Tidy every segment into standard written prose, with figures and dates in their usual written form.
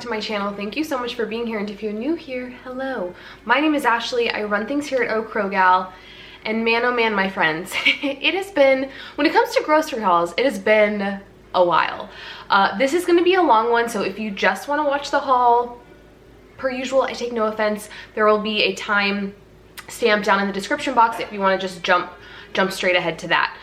to my channel. Thank you so much for being here, and if you're new here, hello. My name is Ashley. I run things here at Oak Crow Gal, and man oh man, my friends, it has been, when it comes to grocery hauls, it has been a while. This is going to be a long one, so if you just want to watch the haul, per usual, I take no offense. There will be a time stamp down in the description box if you want to just jump straight ahead to that.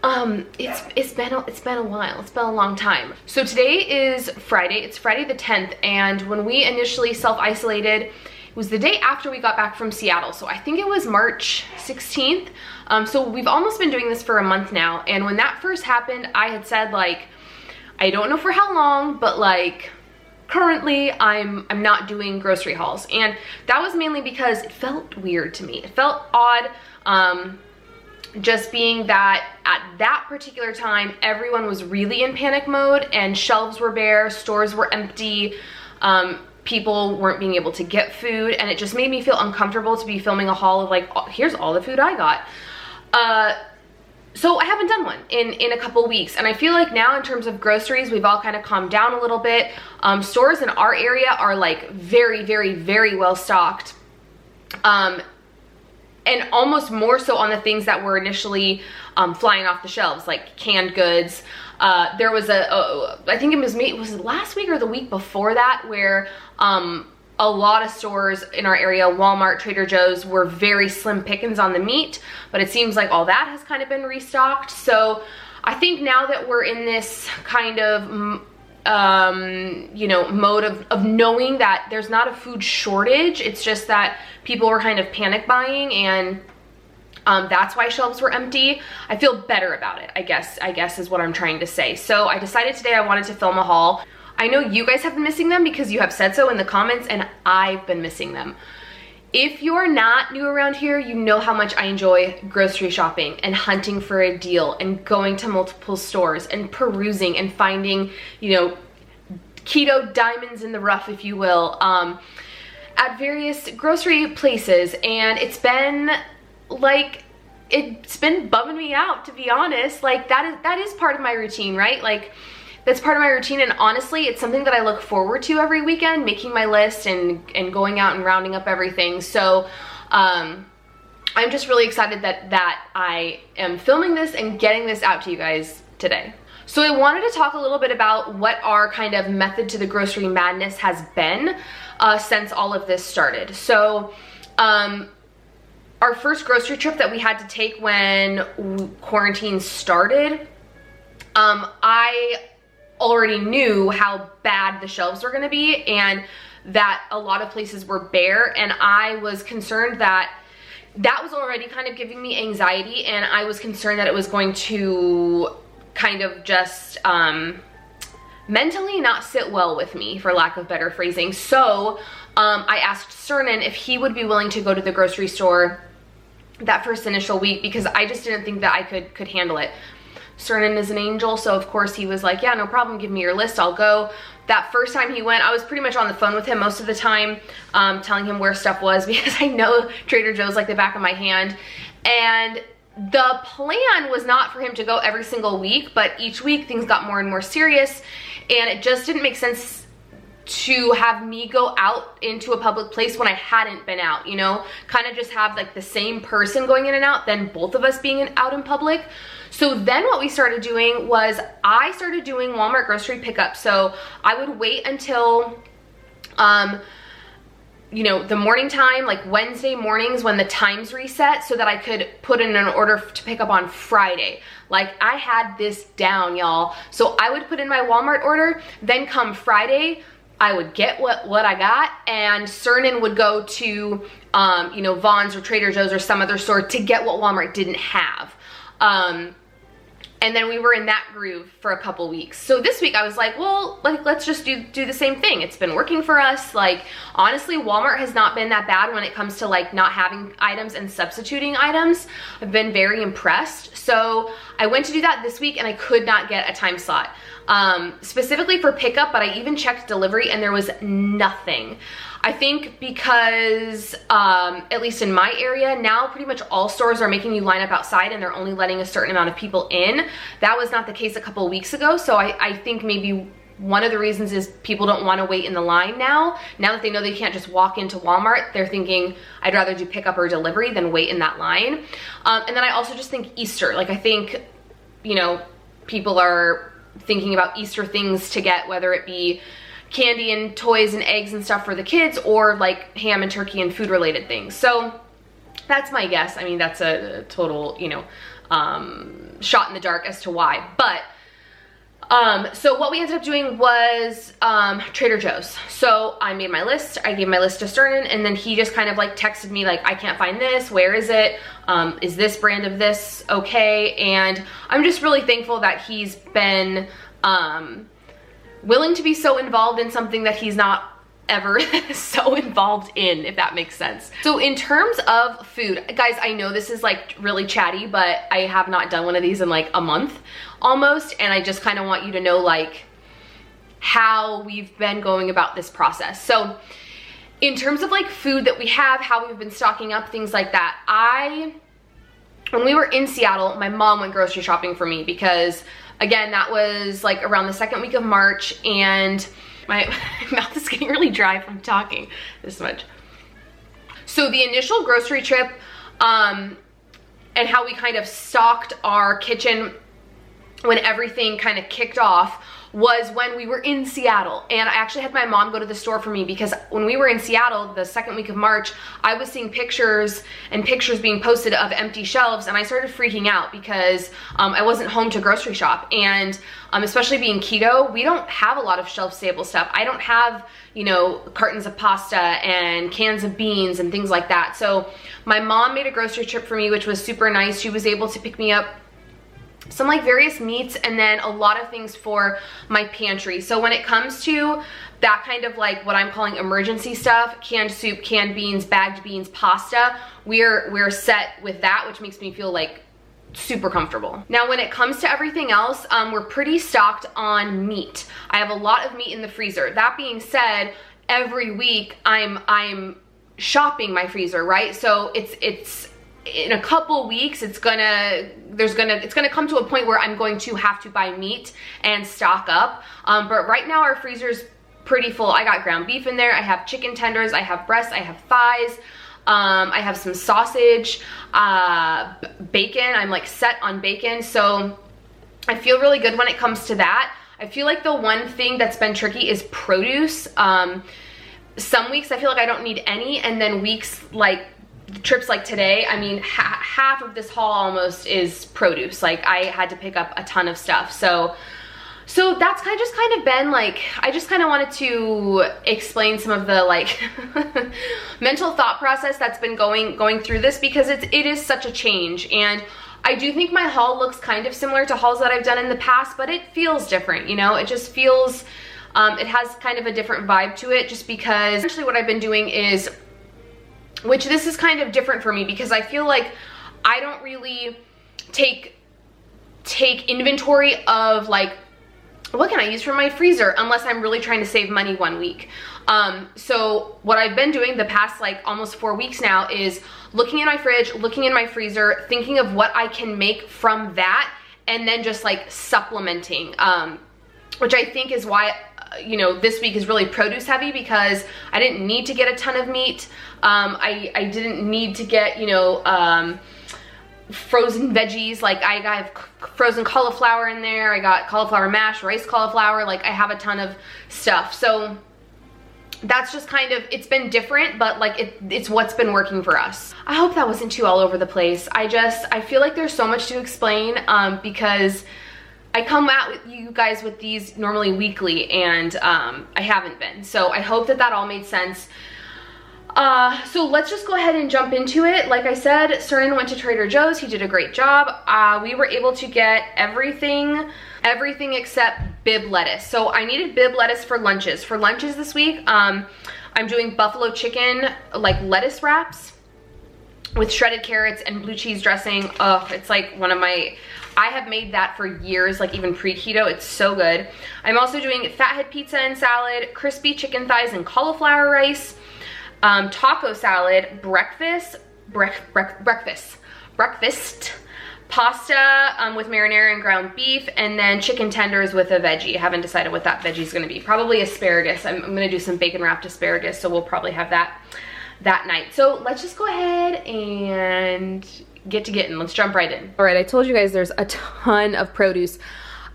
It's been a while. It's been a long time. So today is Friday. It's Friday the 10th, and when we initially self-isolated, it was the day after we got back from Seattle. So I think it was March 16th. So we've almost been doing this for a month now, and when that first happened, I had said, like, I don't know for how long, but like currently I'm not doing grocery hauls, and that was mainly because it felt weird to me. It felt odd. Just being that at that particular time, everyone was really in panic mode and shelves were bare, stores were empty, people weren't being able to get food, and it just made me feel uncomfortable to be filming a haul of like, oh, here's all the food I got. So I haven't done one in a couple weeks, and I feel like now in terms of groceries, we've all kind of calmed down a little bit. Stores in our area are like very, very, very well stocked. And almost more so on the things that were initially flying off the shelves, like canned goods. There was I think it was it last week or the week before that, where a lot of stores in our area, Walmart, Trader Joe's, were very slim pickings on the meat, but it seems like all that has kind of been restocked. So I think now that we're in this kind of you know, mode of knowing that there's not a food shortage, it's just that people were kind of panic buying, and that's why shelves were empty. I feel better about it, I guess is what I'm trying to say. So I decided today I wanted to film a haul. I know you guys have been missing them because you have said so in the comments, and I've been missing them. If you're not new around here, you know how much I enjoy grocery shopping and hunting for a deal and going to multiple stores and perusing and finding, you know, keto diamonds in the rough, if you will, at various grocery places. And it's been like, it's been bumming me out, to be honest. Like that is part of my routine, right? Like that's part of my routine, and honestly, it's something that I look forward to every weekend, making my list and going out and rounding up everything. So I'm just really excited that I am filming this and getting this out to you guys today. So I wanted to talk a little bit about what our kind of method to the grocery madness has been since all of this started. So our first grocery trip that we had to take when quarantine started, I already knew how bad the shelves were gonna be and that a lot of places were bare, and I was concerned that was already kind of giving me anxiety, and I was concerned that it was going to kind of just mentally not sit well with me, for lack of better phrasing. So I asked Cernan if he would be willing to go to the grocery store that first initial week, because I just didn't think that I could handle it. Cernan is an angel, so of course he was like, yeah, no problem, give me your list, I'll go. That first time he went, I was pretty much on the phone with him most of the time, telling him where stuff was, because I know Trader Joe's like the back of my hand. And the plan was not for him to go every single week, but each week things got more and more serious, and it just didn't make sense to have me go out into a public place when I hadn't been out, you know? Kind of just have like the same person going in and out, then both of us being out in public. So then what we started doing was I started doing Walmart grocery pickup. So I would wait until, you know, the morning time, like Wednesday mornings when the times reset, so that I could put in an order to pick up on Friday. Like I had this down, y'all. So I would put in my Walmart order, then come Friday, I would get what I got, and Cernan would go to, you know, Vons or Trader Joe's or some other store to get what Walmart didn't have. And then we were in that groove for a couple weeks. So this week I was like, well, like, let's just do the same thing. It's been working for us. Like, honestly, Walmart has not been that bad when it comes to like not having items and substituting items. I've been very impressed. So I went to do that this week, and I could not get a time slot specifically for pickup, but I even checked delivery and there was nothing. I think because, at least in my area, now pretty much all stores are making you line up outside and they're only letting a certain amount of people in. That was not the case a couple weeks ago, so I think maybe one of the reasons is people don't want to wait in the line now. Now that they know they can't just walk into Walmart, they're thinking, I'd rather do pickup or delivery than wait in that line. And then I also just think Easter, like I think, you know, people are thinking about Easter things to get, whether it be candy and toys and eggs and stuff for the kids, or like ham and turkey and food related things. So that's my guess. I mean, that's a total, you know, shot in the dark as to why. But so what we ended up doing was Trader Joe's. So I made my list, I gave my list to Sternan, and then he just kind of like texted me like, I can't find this, where is it? Is this brand of this okay? And I'm just really thankful that he's been willing to be so involved in something that he's not ever so involved in, if that makes sense. So in terms of food, guys, I know this is like really chatty, but I have not done one of these in like a month almost, and I just kind of want you to know like how we've been going about this process. So in terms of like food that we have, how we've been stocking up, things like that, when we were in Seattle, my mom went grocery shopping for me because, again, that was like around the second week of March, and my mouth is getting really dry from talking this much. So the initial grocery trip and how we kind of stocked our kitchen when everything kind of kicked off was when we were in Seattle. And I actually had my mom go to the store for me because when we were in Seattle the second week of March, I was seeing pictures being posted of empty shelves, and I started freaking out because I wasn't home to grocery shop. And especially being keto, we don't have a lot of shelf stable stuff. I don't have, you know, cartons of pasta and cans of beans and things like that. So my mom made a grocery trip for me, which was super nice. She was able to pick me up some like various meats and then a lot of things for my pantry. So when it comes to that kind of like what I'm calling emergency stuff, canned soup, canned beans, bagged beans, pasta, we're set with that, which makes me feel like super comfortable. Now when it comes to everything else, we're pretty stocked on meat. I have a lot of meat in the freezer. That being said, every week I'm shopping my freezer, right? So it's in a couple weeks, it's gonna come to a point where I'm going to have to buy meat and stock up. But right now our freezer's pretty full. I got ground beef in there, I have chicken tenders, I have breasts, I have thighs, I have some sausage, bacon. I'm like set on bacon, so I feel really good when it comes to that. I feel like the one thing that's been tricky is produce. Some weeks I feel like I don't need any, and then weeks like trips like today, I mean, half of this haul almost is produce. Like I had to pick up a ton of stuff. So that's just kind of been like, I just kind of wanted to explain some of the like mental thought process that's been going through this, because it is such a change. And I do think my haul looks kind of similar to hauls that I've done in the past, but it feels different, you know? It just feels, it has kind of a different vibe to it, just because essentially what I've been doing is, which this is kind of different for me because I feel like I don't really take inventory of like, what can I use from my freezer unless I'm really trying to save money one week. So what I've been doing the past like almost 4 weeks now is looking in my fridge, looking in my freezer, thinking of what I can make from that, and then just like supplementing, which I think is why you know, this week is really produce heavy, because I didn't need to get a ton of meat. I didn't need to get, you know, frozen veggies. Like I have frozen cauliflower in there. I got cauliflower mash, rice cauliflower. Like I have a ton of stuff. So that's just kind of, it's been different, but like it's what's been working for us. I hope that wasn't too all over the place. I feel like there's so much to explain because I come out with you guys with these normally weekly, and I haven't been. So I hope that all made sense. So let's just go ahead and jump into it. Like I said, Sternan went to Trader Joe's. He did a great job. We were able to get everything except bib lettuce. So I needed bib lettuce for lunches. For lunches this week, I'm doing buffalo chicken, like lettuce wraps with shredded carrots and blue cheese dressing. Oh, it's like one of my, I have made that for years, like even pre-keto. It's so good. I'm also doing fathead pizza and salad, crispy chicken thighs and cauliflower rice, taco salad, breakfast, pasta with marinara and ground beef, and then chicken tenders with a veggie. I haven't decided what that veggie is gonna be. Probably asparagus. I'm gonna do some bacon wrapped asparagus, so we'll probably have that night. So let's just go ahead and get to getting. Let's jump right in. All right, I told you guys there's a ton of produce.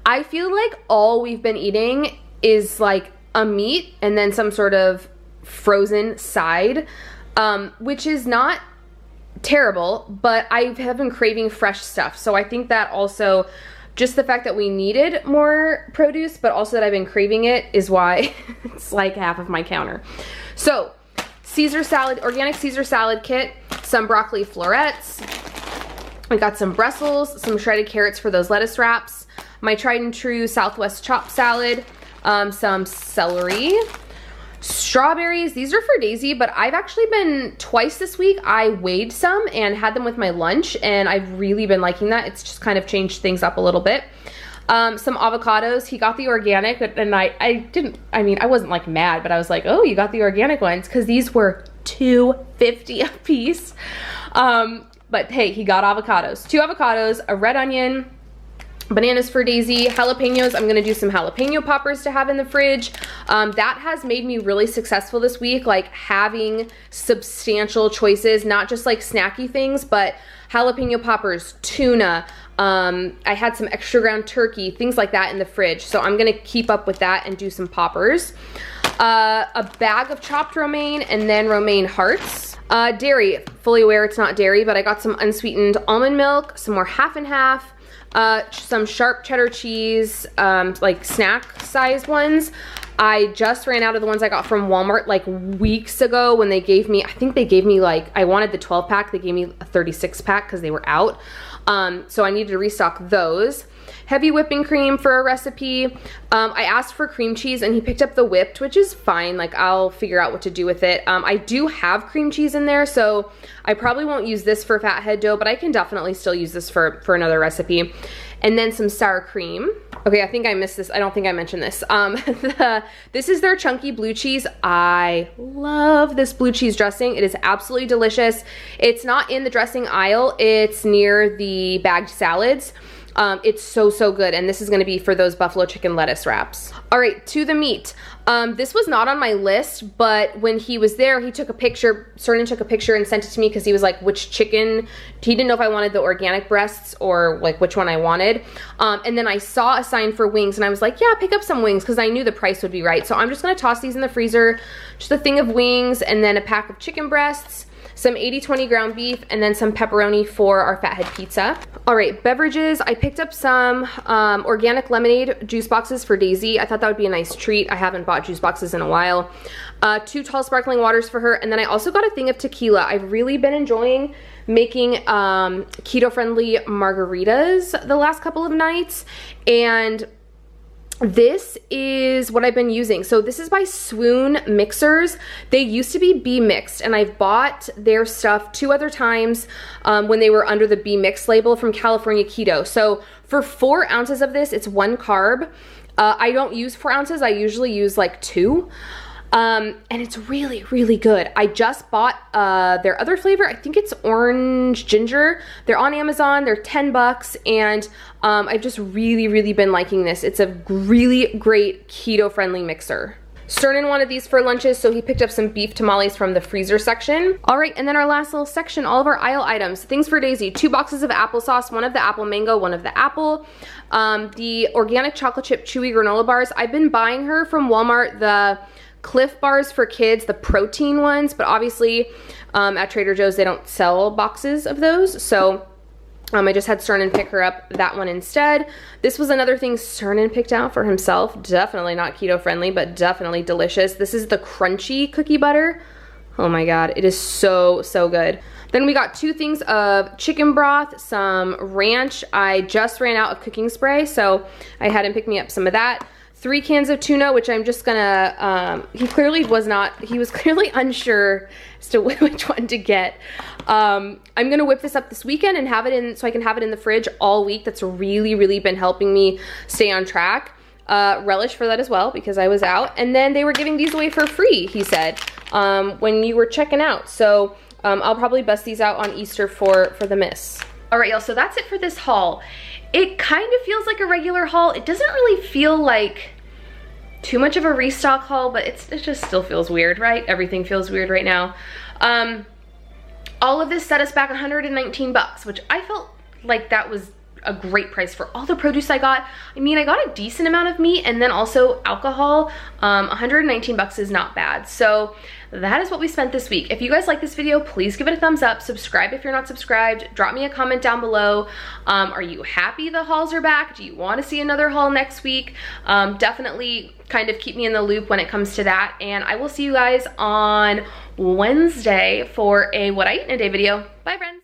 I feel like all we've been eating is like a meat and then some sort of frozen side, which is not terrible, but I have been craving fresh stuff. So I think that also just the fact that we needed more produce, but also that I've been craving it is why it's like half of my counter. So Caesar salad, organic Caesar salad kit, some broccoli florets. I got some Brussels, some shredded carrots for those lettuce wraps, my tried and true Southwest chopped salad, some celery, strawberries. These are for Daisy, but I've actually been twice this week. I weighed some and had them with my lunch, and I've really been liking that. It's just kind of changed things up a little bit. Some avocados. He got the organic, and I wasn't like mad, but I was like, oh, you got the organic ones, because these were $2.50 a piece. But hey, he got avocados. 2 avocados, a red onion, bananas for Daisy, jalapenos. I'm gonna do some jalapeno poppers to have in the fridge. That has made me really successful this week, like having substantial choices, not just like snacky things, but jalapeno poppers, tuna. I had some extra ground turkey, things like that in the fridge. So I'm gonna keep up with that and do some poppers. A bag of chopped romaine, and then romaine hearts. Dairy, fully aware it's not dairy, but I got some unsweetened almond milk, some more half and half, some sharp cheddar cheese, like snack size ones. I just ran out of the ones I got from Walmart like weeks ago when they gave me, I think they gave me like, I wanted the 12 pack, they gave me a 36 pack because they were out. So I needed to restock those. Heavy whipping cream for a recipe. I asked for cream cheese and he picked up the whipped, which is fine. Like I'll figure out what to do with it. I do have cream cheese in there, so I probably won't use this for fathead dough, but I can definitely still use this for another recipe. And then some sour cream. Okay, I think I missed this. I don't think I mentioned this. This is their chunky blue cheese. I love this blue cheese dressing. It is absolutely delicious. It's not in the dressing aisle. It's near the bagged salads. It's so good, and this is gonna be for those buffalo chicken lettuce wraps. All right, to the meat. This was not on my list, but when he was there, he took a picture, Cernan took a picture and sent it to me because he was like, which chicken? He didn't know if I wanted the organic breasts or like which one I wanted. And then I saw a sign for wings, and I was like, yeah, pick up some wings, because I knew the price would be right. So I'm just gonna toss these in the freezer, just a thing of wings, and then a pack of chicken breasts, some 80/20 ground beef, and then some pepperoni for our fathead pizza. All right, beverages. I picked up some organic lemonade juice boxes for Daisy. I thought that would be a nice treat. I haven't bought juice boxes in a while. 2 tall sparkling waters for her, and then I also got a thing of tequila. I've really been enjoying making keto-friendly margaritas the last couple of nights, and this is what I've been using. So this is by Swoon Mixers. They used to be Be Mixed, and I've bought their stuff 2 other times when they were under the Be Mixed label from California Keto. So for 4 ounces of this, it's 1 carb. I don't use 4 ounces. I usually use like 2. And it's really good. I just bought their other flavor. I think it's orange ginger. They're on Amazon. They're $10, and I've just really been liking this. It's a really great keto-friendly mixer. Cernan wanted these for lunches, so he picked up some beef tamales from the freezer section. All right, and then our last little section, all of our aisle items. Things for Daisy: 2 boxes of applesauce, 1 of the apple mango, 1 of the apple. The organic chocolate chip chewy granola bars. I've been buying her from Walmart the Cliff bars for kids, the protein ones, but obviously at Trader Joe's they don't sell boxes of those, so I just had Cernan pick her up that one instead. This was another thing Cernan picked out for himself. Definitely not keto friendly, but definitely delicious. This is the crunchy cookie butter. Oh my god, it is so good. Then we got 2 things of chicken broth, some ranch. I just ran out of cooking spray, so I had him pick me up some of that. 3 cans of tuna, which I'm just gonna, he was clearly unsure as to which one to get. I'm gonna whip this up this weekend and have it in, so I can have it in the fridge all week. That's really been helping me stay on track. Relish for that as well, because I was out. And then they were giving these away for free, he said, when you were checking out. So I'll probably bust these out on Easter for the miss. All right, y'all, so that's it for this haul. It kind of feels like a regular haul. It doesn't really feel like too much of a restock haul, but it just still feels weird, right? Everything feels weird right now. All of this set us back 119 bucks, which I felt like that was a great price for all the produce I got. I mean, I got a decent amount of meat and then also alcohol. 119 bucks is not bad. So that is what we spent this week. If you guys like this video, please give it a thumbs up. Subscribe if you're not subscribed. Drop me a comment down below. Are you happy the hauls are back? Do you want to see another haul next week? Definitely kind of keep me in the loop when it comes to that. And I will see you guys on Wednesday for a What I Eat in a Day video. Bye, friends.